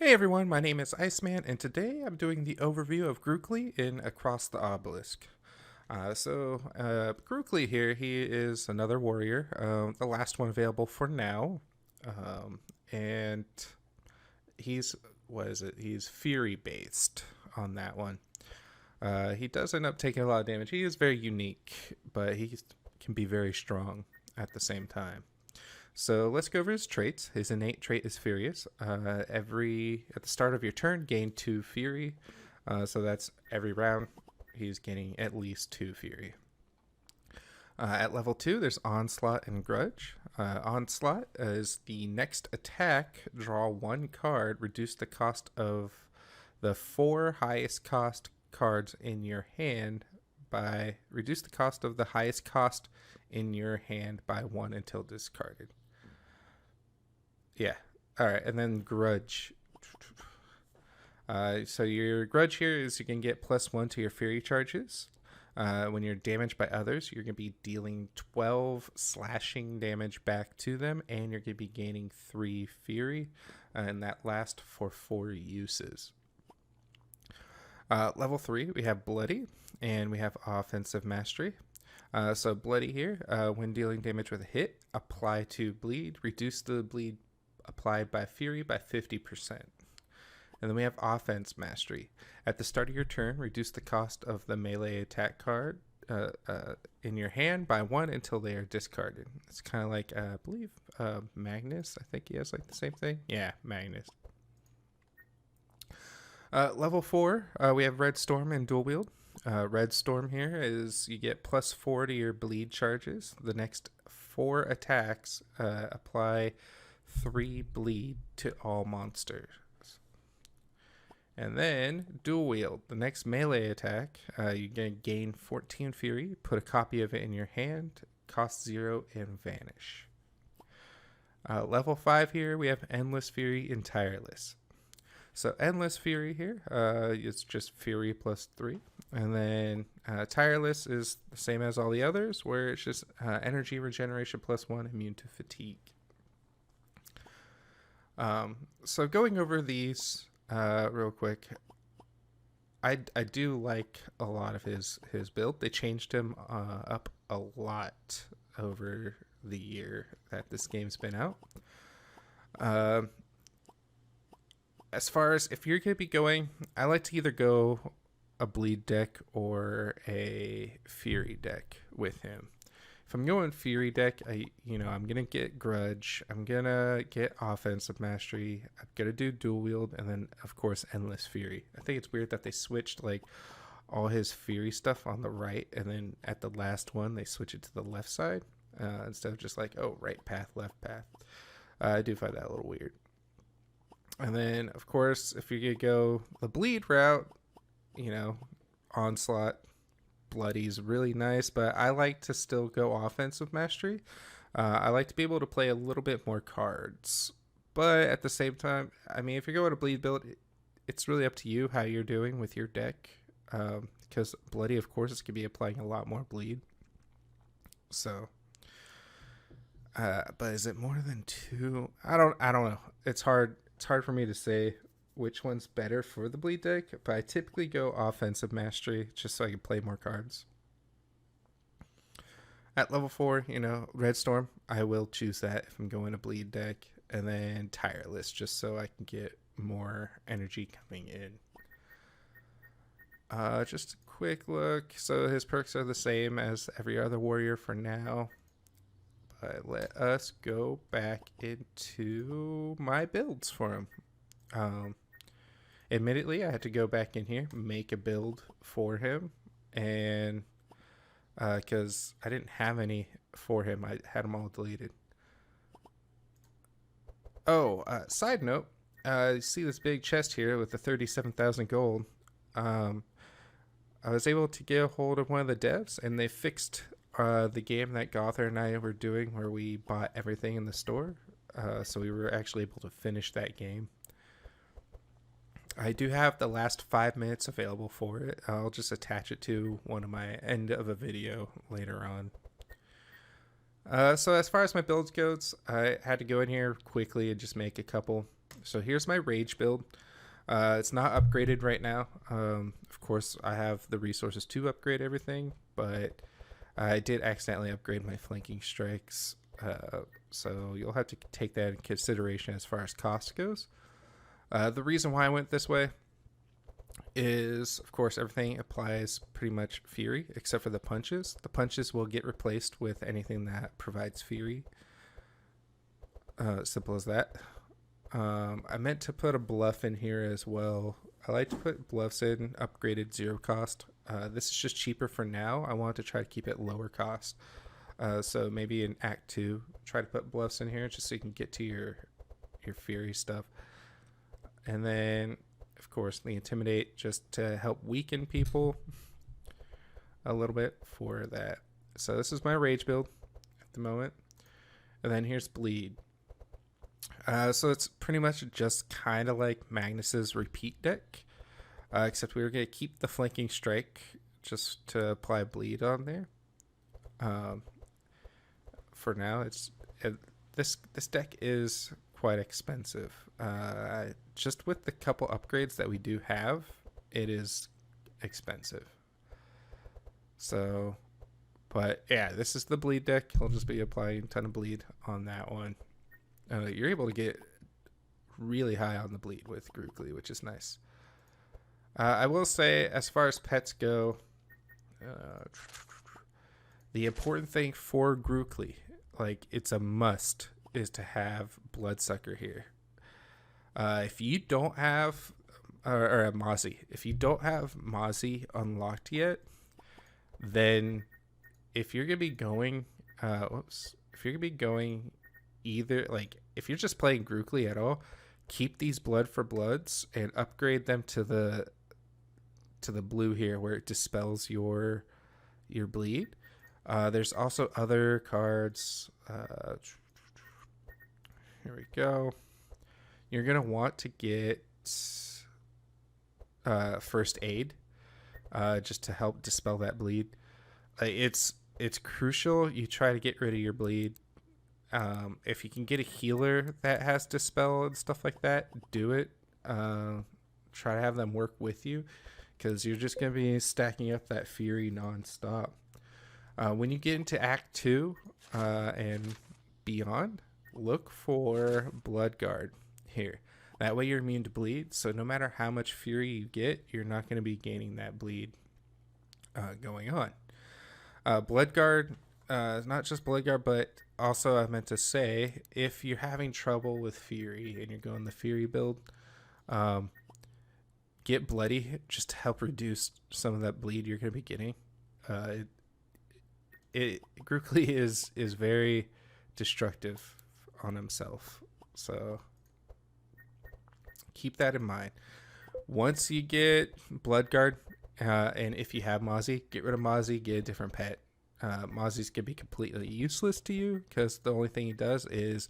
Hey everyone, my name is ICEMAN, and today I'm doing the overview of Grukli in Across the Obelisk. Grukli here, he is another warrior, the last one available for now, and he's, what is it, he's Fury based on that one. He does end up taking a lot of damage. He is very unique, but he can be very strong at the same time. So let's go over his traits. His innate trait is Furious. At the start of your turn, gain 2 Fury. So that's every round. He's gaining at least 2 Fury. At level 2, there's Onslaught and Grudge. Onslaught is the next attack. Draw 1 card. Reduce the cost of the 4 highest cost cards in your hand by reduce the cost of the highest cost in your hand by 1 until discarded. Yeah. All right. And then Grudge. So your Grudge here is you can get +1 to your Fury charges. When you're damaged by others, you're going to be dealing 12 slashing damage back to them, and you're going to be gaining 3 Fury, and that lasts for 4 uses. Level 3, we have Bloody, and we have Offensive Mastery. So Bloody here, when dealing damage with a hit, apply to bleed, reduce the bleed applied by Fury by 50%. And then we have Offense Mastery. At the start of your turn, reduce the cost of the melee attack card in your hand by 1 until they are discarded. It's kind of like, I believe, Magnus. I think he has like the same thing. Yeah, Magnus. Level 4, we have Red Storm and Dual Wield. Red Storm here is you get +4 to your bleed charges. The next 4 attacks apply 3 bleed to all monsters. And then Dual Wield, the next melee attack, you're going to gain 14 Fury, put a copy of it in your hand, cost 0, and vanish. Level 5 here, we have Endless Fury and Tireless. So Endless Fury here, it's just Fury +3. And then Tireless is the same as all the others, where it's just energy regeneration +1, immune to fatigue. So going over these real quick, I do like a lot of his build. They changed him up a lot over the year that this game's been out. As far as if you're going to be going, I like to either go a bleed deck or a Fury deck with him. If I'm going Fury deck, I'm gonna get Grudge. I'm gonna get Offensive Mastery. I'm gonna do Dual Wield, and then of course Endless Fury. I think it's weird that they switched like all his Fury stuff on the right, and then at the last one they switch it to the left side instead of just like right path, left path. I do find that a little weird. And then of course, if you're gonna go the bleed route, Onslaught. Bloody's really nice, but I like to still go Offensive Mastery. I like to be able to play a little bit more cards, but at the same time, if you're going to bleed build, it's really up to you how you're doing with your deck, because Bloody, of course, is going to be applying a lot more bleed. So, but is it more than 2? I don't know. It's hard for me to say which one's better for the bleed deck, but I typically go Offensive Mastery just so I can play more cards. At level 4, Red Storm, I will choose that if I'm going to bleed deck, and then Tireless just so I can get more energy coming in. Just a quick look. So his perks are the same as every other warrior for now, but let us go back into my builds for him. Admittedly, I had to go back in here, make a build for him, and because I didn't have any for him, I had them all deleted. Oh, side note, you see this big chest here with the 37,000 gold. I was able to get a hold of one of the devs, and they fixed the game that Gother and I were doing where we bought everything in the store, so we were actually able to finish that game. I do have the last 5 minutes available for it. I'll just attach it to one of my end of a video later on. So as far as my builds goes, I had to go in here quickly and just make a couple. So here's my rage build. It's not upgraded right now. Of course, I have the resources to upgrade everything, but I did accidentally upgrade my flanking strikes. So you'll have to take that in consideration as far as cost goes. The reason why I went this way is, of course, everything applies pretty much Fury, except for the punches. The punches will get replaced with anything that provides Fury. Simple as that. I meant to put a bluff in here as well. I like to put bluffs in upgraded 0 cost. This is just cheaper for now. I want to try to keep it lower cost. So maybe in Act 2, try to put bluffs in here just so you can get to your Fury stuff. And then, of course, the Intimidate just to help weaken people a little bit for that. So this is my Rage build at the moment. And then here's Bleed. So it's pretty much just kind of like Magnus's repeat deck, except we were going to keep the Flanking Strike just to apply Bleed on there. For now, this deck is quite expensive. Just with the couple upgrades that we do have, it is expensive. So, but yeah, this is the Bleed deck. I'll just be applying a ton of Bleed on that one. You're able to get really high on the Bleed with Grukli, which is nice. I will say, as far as pets go, the important thing for Grukli, like it's a must, is to have Bloodsucker here. If you don't have, or a Mozzie, if you don't have Mozzie unlocked yet, then if you're gonna be going, either, like, if you're just playing Grukli at all, keep these Blood for Bloods and upgrade them to the blue here where it dispels your bleed. There's also other cards. Here we go. You're gonna want to get First Aid, just to help dispel that bleed. It's crucial you try to get rid of your bleed. If you can get a healer that has Dispel and stuff like that, do it. Try to have them work with you, because you're just going to be stacking up that Fury nonstop. When you get into Act 2 and beyond, look for Bloodguard here. That way you're immune to bleed, so no matter how much Fury you get, you're not going to be gaining that bleed going on. Bloodguard, not just Bloodguard, but also I meant to say, if you're having trouble with Fury and you're going the Fury build, get Bloody just to help reduce some of that bleed you're going to be getting. Grukli is very destructive on himself, so keep that in mind. Once you get Bloodguard, and if you have Mozzie, get rid of Mozzie, get a different pet. Mozzie's can be completely useless to you, because the only thing he does is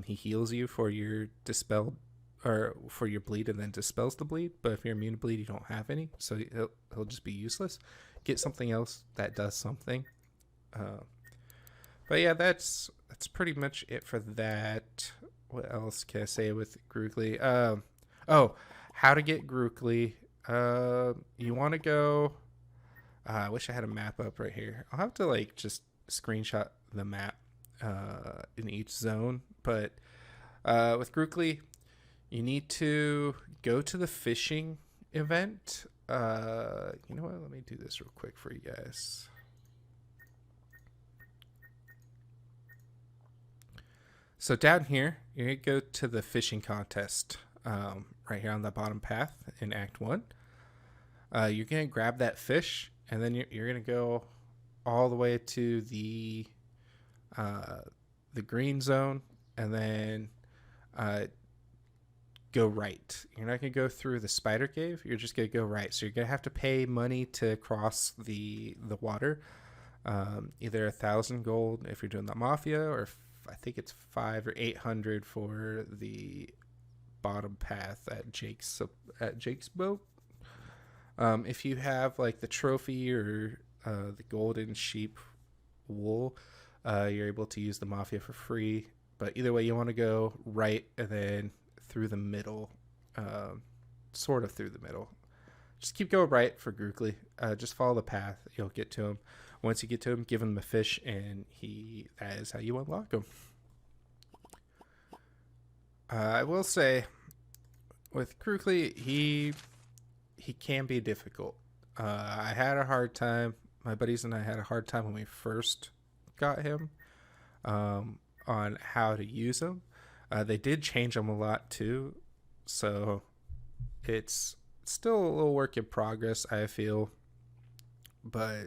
he heals you for your dispelled, or for your bleed, and then dispels the bleed. But if you're immune to bleed, you don't have any, so he'll just be useless. Get something else that does something. But yeah, that's pretty much it for that. What else can I say with Grukli? How to get Grukli. You want to go. I wish I had a map up right here. I'll have to just screenshot the map in each zone. But with Grukli, you need to go to the fishing event. You know what? Let me do this real quick for you guys. So down here, you're going to go to the fishing contest right here on the bottom path in Act 1. You're going to grab that fish, and then you're going to go all the way to the green zone, and then go right. You're not going to go through the spider cave. You're just going to go right. So you're going to have to pay money to cross the water. Either 1,000 gold if you're doing the Mafia, or I think it's 500 or 800 for the bottom path at Jake's boat. If you have the trophy or the golden sheep wool, you're able to use the Mafia for free. But either way, you want to go right and then through the middle, sort of through the middle. Just keep going right for Grukli. Just follow the path. You'll get to him. Once you get to him, give him a fish, and that is how you unlock him. I will say, with Grukli, he can be difficult. I had a hard time. My buddies and I had a hard time when we first got him on how to use him. They did change him a lot too, so it's still a little work in progress, I feel. But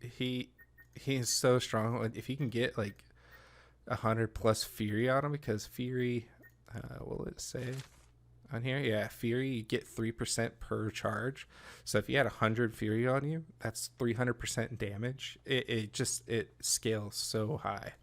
he is so strong. If you can get like 100+ Fury on him, because Fury, what will it say on here? Yeah, Fury, you get 3% per charge. So if you had 100 Fury on you, that's 300% damage. It scales so high.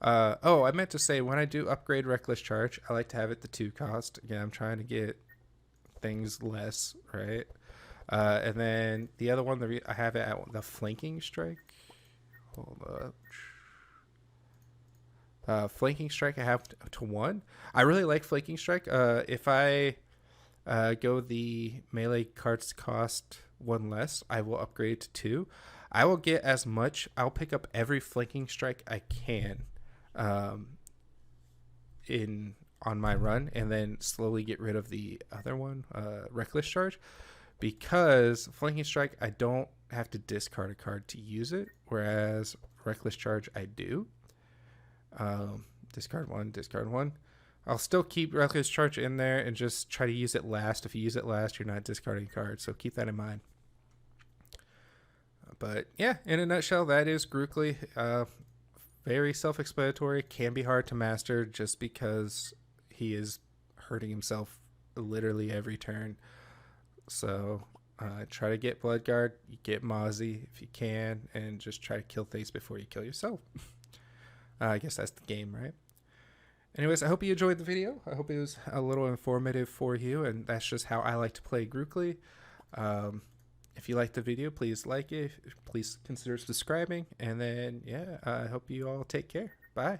Oh, I meant to say, when I do upgrade Reckless Charge, I like to have it the 2 cost. Again, I'm trying to get things less, right? And then the other one, I have it at the Flanking Strike. Hold up. Flanking Strike I have to 1. I really like Flanking Strike. If I go the melee cards cost 1 less, I will upgrade to 2. I will get as much. I'll pick up every Flanking Strike I can on my run, and then slowly get rid of the other one, Reckless Charge, because Flanking Strike, I don't have to discard a card to use it, whereas Reckless Charge I do. Discard 1, discard 1. I'll still keep Reckless Charge in there and just try to use it last. If you use it last, you're not discarding cards, so keep that in mind. But yeah, in a nutshell, that is Grukli. Very self-explanatory. Can be hard to master just because he is hurting himself literally every turn. So try to get Bloodguard, you get Mozzie if you can, and just try to kill things before you kill yourself. I guess that's the game, right? Anyways, I hope you enjoyed the video. I hope it was a little informative for you, and that's just how I like to play Grukli. If you liked the video, please like it. Please consider subscribing, and then, yeah, I hope you all take care. Bye.